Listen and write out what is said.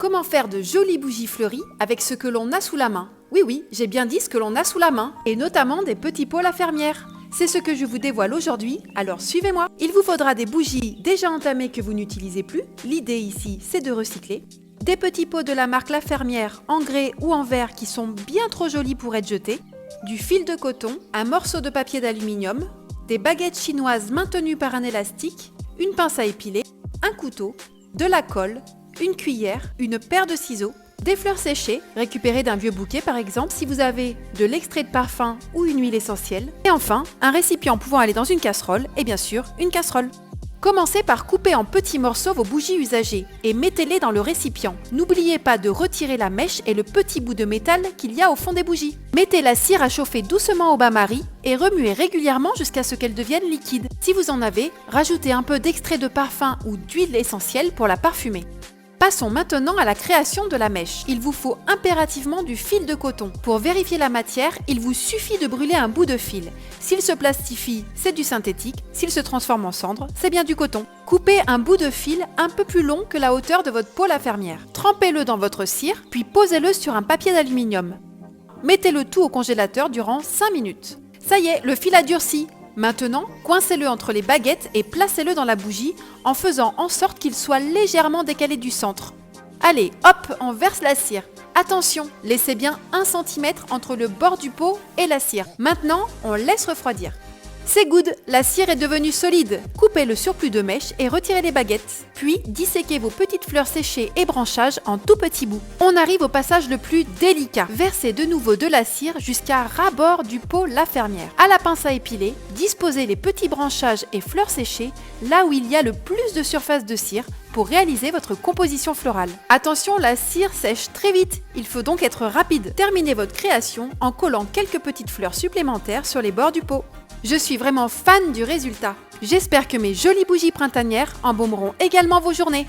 Comment faire de jolies bougies fleuries avec ce que l'on a sous la main? Oui, j'ai bien dit ce que l'on a sous la main, et notamment des petits pots La Fermière. C'est ce que je vous dévoile aujourd'hui, alors suivez-moi. Il vous faudra des bougies déjà entamées que vous n'utilisez plus, l'idée ici c'est de recycler, des petits pots de la marque La Fermière en grès ou en verre qui sont bien trop jolis pour être jetés, du fil de coton, un morceau de papier d'aluminium, des baguettes chinoises maintenues par un élastique, une pince à épiler, un couteau, de la colle, une cuillère, une paire de ciseaux, des fleurs séchées, récupérées d'un vieux bouquet par exemple si vous avez de l'extrait de parfum ou une huile essentielle, et enfin un récipient pouvant aller dans une casserole et bien sûr une casserole. Commencez par couper en petits morceaux vos bougies usagées et mettez-les dans le récipient. N'oubliez pas de retirer la mèche et le petit bout de métal qu'il y a au fond des bougies. Mettez la cire à chauffer doucement au bain-marie et remuez régulièrement jusqu'à ce qu'elle devienne liquide. Si vous en avez, rajoutez un peu d'extrait de parfum ou d'huile essentielle pour la parfumer. Passons maintenant à la création de la mèche. Il vous faut impérativement du fil de coton. Pour vérifier la matière, il vous suffit de brûler un bout de fil. S'il se plastifie, c'est du synthétique. S'il se transforme en cendre, c'est bien du coton. Coupez un bout de fil un peu plus long que la hauteur de votre pot La Fermière. Trempez-le dans votre cire, puis posez-le sur un papier d'aluminium. Mettez le tout au congélateur durant 5 minutes. Ça y est, le fil a durci. Maintenant, coincez-le entre les baguettes et placez-le dans la bougie en faisant en sorte qu'il soit légèrement décalé du centre. Allez, hop, on verse la cire. Attention, laissez bien 1 cm entre le bord du pot et la cire. Maintenant, on laisse refroidir. C'est good, la cire est devenue solide. Coupez le surplus de mèche et retirez les baguettes. Puis, disséquez vos petites fleurs séchées et branchages en tout petits bouts. On arrive au passage le plus délicat. Versez de nouveau de la cire jusqu'à ras-bord du pot La Fermière. À la pince à épiler, disposez les petits branchages et fleurs séchées là où il y a le plus de surface de cire pour réaliser votre composition florale. Attention, la cire sèche très vite, il faut donc être rapide. Terminez votre création en collant quelques petites fleurs supplémentaires sur les bords du pot. Je suis vraiment fan du résultat. J'espère que mes jolies bougies printanières embaumeront également vos journées.